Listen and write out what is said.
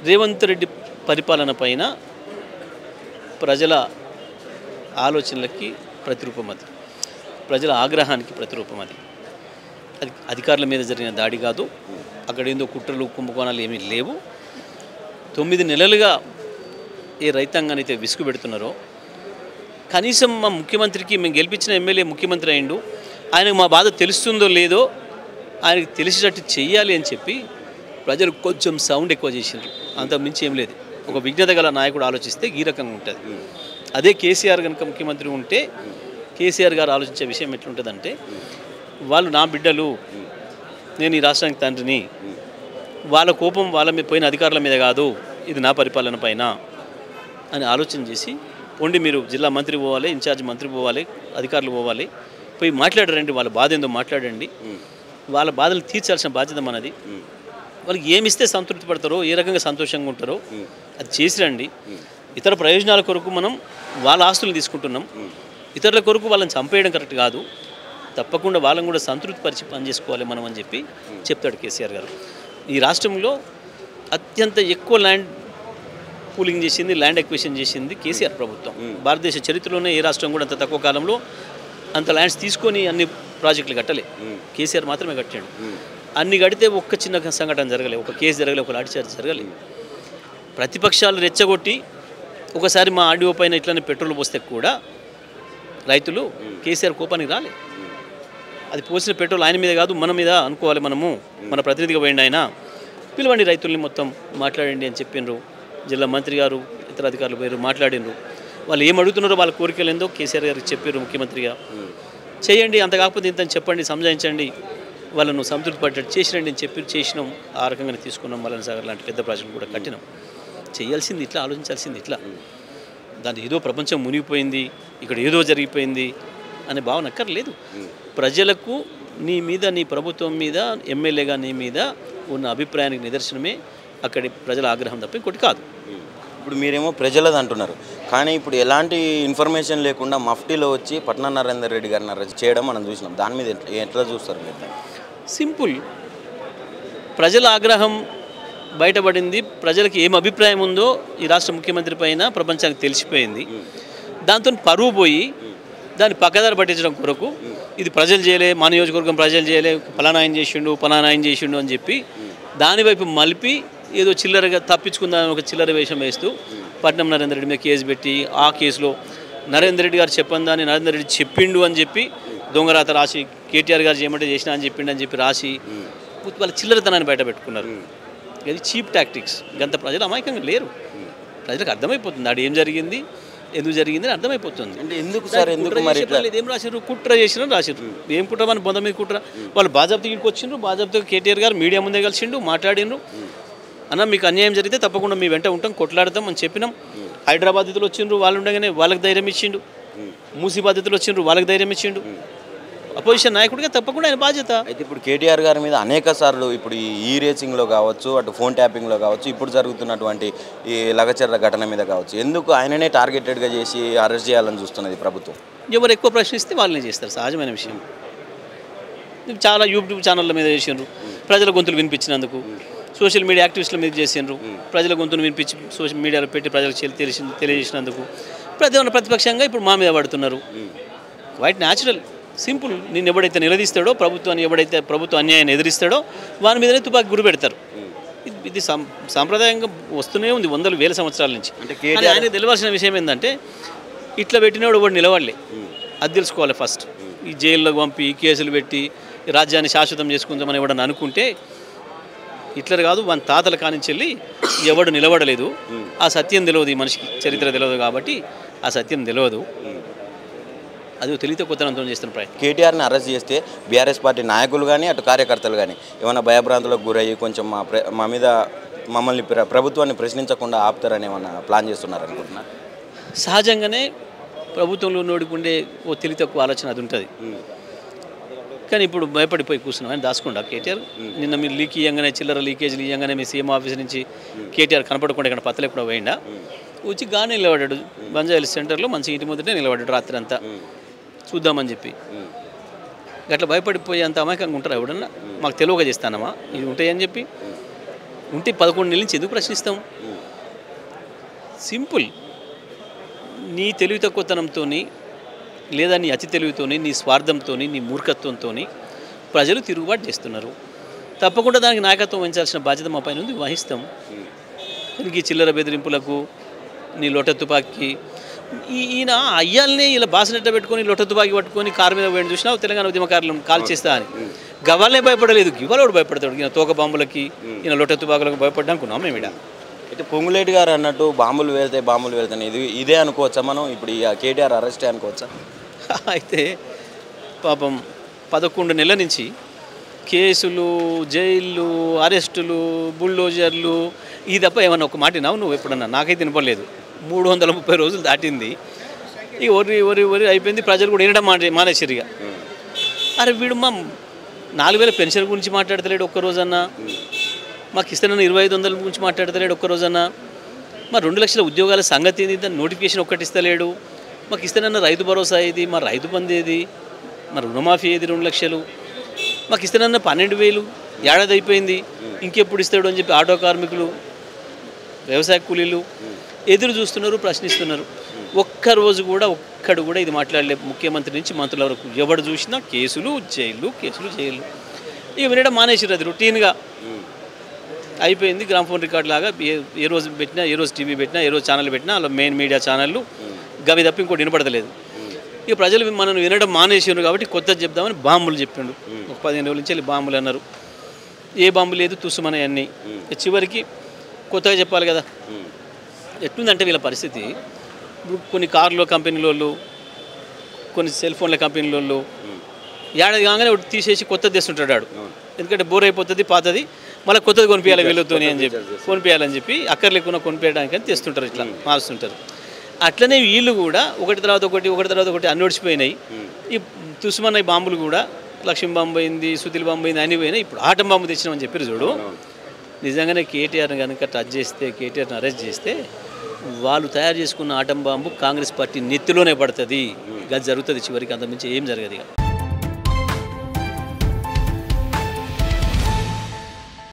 రేవంత్ రెడ్డి పరిపాలన పైన ప్రజల ఆలోచనలకి ప్రతిరూపం అది, ప్రజల ఆగ్రహానికి ప్రతిరూపం అది. అది అధికారుల మీద జరిగిన దాడి కాదు, అక్కడ ఏందో కుట్రలు కుంభకోణాలు ఏమీ లేవు. 9 నెలలుగా ఏ రైతాంగాన్ని అయితే విసుగు పెడుతున్నారో, కనీసం మా ముఖ్యమంత్రికి మేము గెలిపించిన ఎమ్మెల్యే ముఖ్యమంత్రి అయిండు, ఆయనకు మా బాధ తెలుస్తుందో లేదో ఆయనకు తెలిసేటట్టు చెయ్యాలి అని చెప్పి ప్రజలు కొంచెం సౌండ్ ఎక్కువ చేసిండ్రు, అంతకు మించి ఏం లేదు. ఒక విజ్ఞత గల నాయకుడు ఆలోచిస్తే ఈ రకంగా ఉంటుంది. అదే కేసీఆర్ కనుక ముఖ్యమంత్రి ఉంటే కేసీఆర్ గారు ఆలోచించే విషయం ఎట్లుంటుందంటే, వాళ్ళు నా బిడ్డలు, నేను ఈ రాష్ట్రానికి తండ్రిని, వాళ్ళ కోపం వాళ్ళ మీద పోయిన అధికారుల మీద కాదు, ఇది నా పరిపాలన పైన అని ఆలోచన చేసి, ఉండి మీరు జిల్లా మంత్రి పోవాలి, ఇన్ఛార్జ్ మంత్రి పోవాలి, అధికారులు పోవాలి, పోయి మాట్లాడరండి, వాళ్ళ బాధ ఏందో మాట్లాడండి, వాళ్ళ బాధలు తీర్చాల్సిన బాధ్యత మనది. వాళ్ళకి ఏమిస్తే సంతృప్తి పడతారో, ఏ రకంగా సంతోషంగా ఉంటారో అది చేసిరండి. ఇతర ప్రయోజనాల కొరకు మనం వాళ్ళ ఆస్తులను తీసుకుంటున్నాం, ఇతరుల కొరకు వాళ్ళని చంపేయడం కరెక్ట్ కాదు, తప్పకుండా వాళ్ళని కూడా సంతృప్తి పరిచి పనిచేసుకోవాలి మనం అని చెప్పి చెప్తాడు కేసీఆర్ గారు. ఈ రాష్ట్రంలో అత్యంత ఎక్కువ ల్యాండ్ పూలింగ్ చేసింది, ల్యాండ్ ఎక్విజిషన్ చేసింది కేసీఆర్ ప్రభుత్వం. భారతదేశ చరిత్రలోనే ఏ రాష్ట్రం కూడా అంత తక్కువ కాలంలో అంత ల్యాండ్స్ తీసుకొని అన్ని ప్రాజెక్టులు కట్టలే, కేసీఆర్ మాత్రమే కట్టాడు. అన్ని కడితే ఒక్క చిన్న సంఘటన జరగలేదు, ఒక కేసు జరగలేదు, ఒక లాఠీచార్జ్ జరగలేదు. ప్రతిపక్షాలు రెచ్చగొట్టి ఒకసారి మా ఆర్డీఓ పైన ఇట్లనే పెట్రోల్ పోస్తే కూడా రైతులు కేసీఆర్ కోపానికి రాలే. అది పోసిన పెట్రోల్ ఆయన మీద కాదు మన మీద అనుకోవాలి, మనము మన ప్రతినిధిగా పోయింది ఆయన, పిలవండి రైతుల్ని మొత్తం మాట్లాడండి అని చెప్పిండ్రు. జిల్లా మంత్రి గారు ఇతర అధికారులు పోయారు, మాట్లాడినరు. వాళ్ళు ఏం అడుగుతున్నారో వాళ్ళ కోరికలు ఏందో కేసీఆర్ గారికి చెప్పారు ముఖ్యమంత్రిగా. చేయండి, అంత కాకపోతే ఇంత చెప్పండి, సంజాయించండి, వాళ్ళను సంతృప్తి పడ్డట్టు చేసిరండి అని చెప్పి చేసినాం. ఆ రకంగానే తీసుకున్నాం. మల్లన్న సాగర్ లాంటి పెద్ద ప్రాజెక్టులు కూడా కట్టినాం. చేయాల్సింది ఇట్లా, ఆలోచించాల్సింది ఇట్లా. దాంట్లో ఏదో ప్రపంచం మునిగిపోయింది, ఇక్కడ ఏదో జరిగిపోయింది అనే భావన అక్కర్లేదు. ప్రజలకు నీ మీద, నీ ప్రభుత్వం మీద, ఎమ్మెల్యేగా నీ మీద ఉన్న అభిప్రాయానికి నిదర్శనమే అక్కడి ప్రజల ఆగ్రహం తప్ప ఇంకోటి కాదు. ఇప్పుడు మీరేమో ప్రజలది అంటున్నారు, కానీ ఇప్పుడు ఎలాంటి ఇన్ఫర్మేషన్ లేకుండా మఫ్టీలో వచ్చి పట్నం నరేందర్ రెడ్డి గారిని అరెస్ట్ చేయడం మనం చూసినాం. దాని మీద ఎట్లా చూస్తారు మీరు? సింపుల్, ప్రజల ఆగ్రహం బయటపడింది. ప్రజలకు ఏం అభిప్రాయం ఉందో ఈ రాష్ట్ర ముఖ్యమంత్రి పైన ప్రపంచానికి తెలిసిపోయింది. దాంతో పరువు పోయి దాన్ని పక్కదారి పట్టించడం కొరకు ఇది ప్రజలు చేయలే, మా నియోజకవర్గం ప్రజలు చేయలే, ఫలానా ఆయన చేసిండు అని చెప్పి దానివైపు మలిపి ఏదో చిల్లరగా తప్పించుకుందామని ఒక చిల్లర వేషం వేస్తూ పట్నం నరేందర్ రెడ్డి మీద కేసు పెట్టి, ఆ కేసులో నరేందర్ రెడ్డి గారు చెప్పందాన్ని నరేందర్ రెడ్డి చెప్పిండు అని చెప్పి దొంగరాత రాసి, కేటీఆర్ గారు చేయమంటే చేసినా అని చెప్పిండు అని చెప్పి రాసి వాళ్ళ చిల్లరతనాన్ని బయట పెట్టుకున్నారు. ఇది చీప్ టాక్టిక్స్. గంత ప్రజలు అమాయకంగా లేరు, ప్రజలకు అర్థమైపోతుంది ఆడ ఏం జరిగింది, ఎందుకు జరిగిందని అర్థమైపోతుంది. అంటే ఎందుకు సార్, ఎందుకు మరి ఏం రాసిర్రు, కుట్ర చేసిరని రాసిర్రు. ఏం కుట్ర, మన బొంద మీద కుట్ర. వాళ్ళు బాజాబ్తీకి ఇంటికి వచ్చిండ్రు, బాజాబ్తీగా కేటీఆర్ గారు మీడియా ముందే కలిసిండు, మాట్లాడిండ్రు. అన్న మీకు అన్యాయం జరిగితే తప్పకుండా మీ వెంట ఉంటాం, కొట్లాడతాం అని చెప్పినాం. హైదరాబాద్ బాధితులు వచ్చిండ్రు, వాళ్ళు ఉండగానే వాళ్ళకి ధైర్యం ఇచ్చిండు. మూసీ బాధితులు వచ్చిండ్రు, వాళ్ళకి ధైర్యం ఇచ్చిండు. అపోజిషన్ నాయకుడిగా తప్పకుండా ఆయన బాధ్యత. అయితే ఇప్పుడు కేటీఆర్ గారి మీద అనేక సార్లు ఇప్పుడు ఈ రేసింగ్లో కావచ్చు, అటు ఫోన్ ట్యాపింగ్లో కావచ్చు, ఇప్పుడు జరుగుతున్నటువంటి ఈ లగచర్ల ఘటన మీద కావచ్చు, ఎందుకు ఆయననే టార్గెటెడ్గా చేసి అరెస్ట్ చేయాలని చూస్తున్నది ప్రభుత్వం? ఎవరు ఎక్కువ ప్రశ్నిస్తే వాళ్ళని చేస్తారు, సహజమైన విషయం. చాలా యూట్యూబ్ ఛానళ్ళ మీద చేసిండ్రు, ప్రజల గొంతులు వినిపించినందుకు. సోషల్ మీడియా యాక్టివిస్టుల మీద చేసిండ్రు, ప్రజల గొంతును వినిపించి సోషల్ మీడియాలో పెట్టి ప్రజలకు తెలియజేసినందుకు. ప్రతిపక్షంగా ఇప్పుడు మా మీద పడుతున్నారు. Quite natural, simple. నేను ఎవడైతే నిలదీస్తాడో, ప్రభుత్వాన్ని ఎవడైతే ప్రభుత్వ అన్యాయాన్ని ఎదిరిస్తాడో వాని మీదనే తుపాకి గురి పెడతారు. ఇది సాంప్రదాయంగా వస్తూనే ఉంది వందల వేల సంవత్సరాల నుంచి. అంటే ఆయనకు తెలియాల్సిన విషయం ఏంటంటే, ఇట్లా పెట్టినవాడు వాడు నిలబడలే, అది తెలుసుకోవాలి ఫస్ట్. ఈ జైల్లోకి పంపి కేసులు పెట్టి రాజ్యాన్ని శాశ్వతం చేసుకుందామని ఎవడని అనుకుంటే హిట్లర్ కాదు, మన తాతల కానించి వెళ్ళి ఎవడు నిలబడలేదు. ఆ సత్యం తెలియదు, ఈ మనిషికి చరిత్ర తెలియదు కాబట్టి ఆ సత్యం తెలియదు. అది తెలియతే కొత్తనంతో చేస్తున్న ప్రయత్నం. కేటీఆర్ని అరెస్ట్ చేస్తే బీఆర్ఎస్ పార్టీ నాయకులు కానీ అటు కార్యకర్తలు కానీ ఏమైనా భయభ్రాంతులకు గురయ్యి కొంచెం మా మీద మమ్మల్ని ప్రభుత్వాన్ని ప్రశ్నించకుండా ఆపుతారని ఏమన్నా ప్లాన్ చేస్తున్నారనుకుంటున్నారు? సహజంగానే ప్రభుత్వంలో నోడుకుండే ఓ తెలివి తక్కువ ఆలోచన అది ఉంటుంది. కానీ ఇప్పుడు భయపడిపోయి కూర్చున్నాం అని దాచుకుండా కేటీఆర్. నిన్న మీరు లీక్ ఇవ్వగానే, చిల్లర లీకేజీలు ఇవ్వగానే మీ సీఎం ఆఫీస్ నుంచి కేటీఆర్ కనపడకుండా ఇక్కడ పత్తలు ఎప్పుడో పోయిండా, వచ్చి గానే నిలబడ్డాడు బంజాయిల్ సెంటర్లో, మంచి ఇంటి ముందరే నిలబడ్డాడు రాత్రి అంతా చూద్దామని చెప్పి. అట్లా భయపడిపోయి అంత అమాయకంగా ఉంటారు ఎవడన్నా? మాకు తెలియక చేస్తానమ్మా ఇవి ఉంటాయని చెప్పి. ఉంటే 11 నెలల నుంచి ఎందుకు ప్రశ్నిస్తాం? సింపుల్. నీ తెలివి తక్కువతనంతో లేదా నీ అతి తెలివితోని, నీ స్వార్థంతో, నీ మూర్ఖత్వంతో ప్రజలు తిరుగుబాటు చేస్తున్నారు. తప్పకుండా దానికి నాయకత్వం వహించాల్సిన బాధ్యత మా పైన ఉంది, వహిస్తాం. దీనికి చిల్లర బెదిరింపులకు, నీ లొట తుపాకీ, ఈయన అయ్యాలనే ఇలా బాసనెట్ట పెట్టుకొని లొట తుపాకీ పట్టుకొని కారు మీద పోయిన చూసినా తెలంగాణ ఉద్యమకారులను కాల్ చేస్తా అని. గవ్వాలనే భయపడలేదు, గివ్వలోడు భయపడతాడు. ఈయన తోక బాంబులకి, ఈయన లొట తుపాకులకు భయపడ్డా అనుకున్నాం మేము ఇక్కడ. అయితే పొంగులేటి గారు అన్నట్టు బాంబులు వెళ్తాయి ఇదే అనుకోవచ్చా మనం? ఇప్పుడు కేటీఆర్ అరెస్టే అనుకోవచ్చా? అయితే పాపం 11 నెలల నుంచి కేసులు, జైళ్ళు, అరెస్టులు, బుల్డోజర్లు, ఈ తప్ప ఏమన్నా ఒక మాట విన్నావు నువ్వు ఎప్పుడన్నా? నాకైతే వినపడలేదు. 330 రోజులు దాటింది. ఇక ఒరి అయిపోయింది. ప్రజలు కూడా వినడం మానేసారు ఇక. అరే వీడు మా 4000 పెన్షన్ గురించి మాట్లాడతలేడు ఒక్కరోజన్నా, మాకు ఇస్తానన్న 2500 గురించి మాట్లాడతలేడు ఒక్కరోజన్నా, మా 2 లక్షల ఉద్యోగాల సంగతి ఏంది, దాని నోటిఫికేషన్ ఒక్కటి ఇస్తలేడు, మాకు ఇస్తానన్న రైతు భరోసా ఏది, మా రైతు బంధు ఏది, మా రుణమాఫీ ఏది 2 లక్షలు, మాకు ఇస్తానన్న 12,000 ఏడాది అయిపోయింది, ఇంకెప్పుడు ఇస్తాడు అని చెప్పి ఆటో కార్మికులు, వ్యవసాయ కూలీలు ఎదురు చూస్తున్నారు, ప్రశ్నిస్తున్నారు. ఒక్కరోజు కూడా ఒక్కడు కూడా ఇది మాట్లాడలేదు. ముఖ్యమంత్రి నుంచి మంత్రుల వరకు ఎవడు చూసినా కేసులు, జైళ్ళు, కేసులు, జైళ్ళు. ఇక వినడం మానేసారు. అది రొటీన్గా అయిపోయింది. గ్రామ్ఫోన్ రికార్డ్ లాగా ఏ రోజు పెట్టినా, ఏ రోజు టీవీ పెట్టినా, ఏ రోజు ఛానల్ పెట్టినా అలా మెయిన్ మీడియా ఛానళ్ళు గవి తప్ప ఇంకోటి వినపడతలేదు. ఇక ప్రజలు మనల్ని వినడం మానేసారు కాబట్టి కొత్తది చెప్దామని బాంబులు చెప్పిండు. ఒక 15 రోజుల నుంచి వెళ్ళి బాంబులు అన్నారు. ఏ బాంబు లేదు, తుస్సుమనే అన్నీ. చివరికి కొత్తగా చెప్పాలి కదా. ఎట్లుందంటే వీళ్ళ పరిస్థితి, ఇప్పుడు కొన్ని కార్ల కంపెనీలోళ్ళు, కొన్ని సెల్ ఫోన్ల కంపెనీలోళ్ళు ఏడాది కాగానే ఒకటి తీసేసి కొత్తది తెస్తుంటాడు వాడు. ఎందుకంటే బోర్ అయిపోతుంది, పాతది, మళ్ళీ కొత్తది కొనిపించాలి వీళ్ళతోని అని చెప్పి, కొనిపించాలని చెప్పి అక్కర్లేకుండా కొనిపించడానికి అని తెస్తుంటారు, ఇట్లా మారుస్తుంటారు. అట్లనే వీళ్ళు కూడా ఒకటి తర్వాత ఒకటి అన్నోడిచిపోయినాయి. ఈ తుస్మన్ బాంబులు కూడా లక్ష్మీ బాంబు అయింది, సుతిల్ బాంబు అయింది, అన్నీ పోయినాయి. ఇప్పుడు ఆటం బాంబు తెచ్చినామని చెప్పారు చూడు. నిజంగానే కేటీఆర్ని కనుక టచ్ చేస్తే, కేటీఆర్ని అరెస్ట్ చేస్తే, వాళ్ళు తయారు చేసుకున్న ఆటం బాంబు కాంగ్రెస్ పార్టీ నెత్తిలోనే పడుతుంది. అది జరుగుతుంది చివరికి, అంతకుమించి ఏం జరగదు ఇక.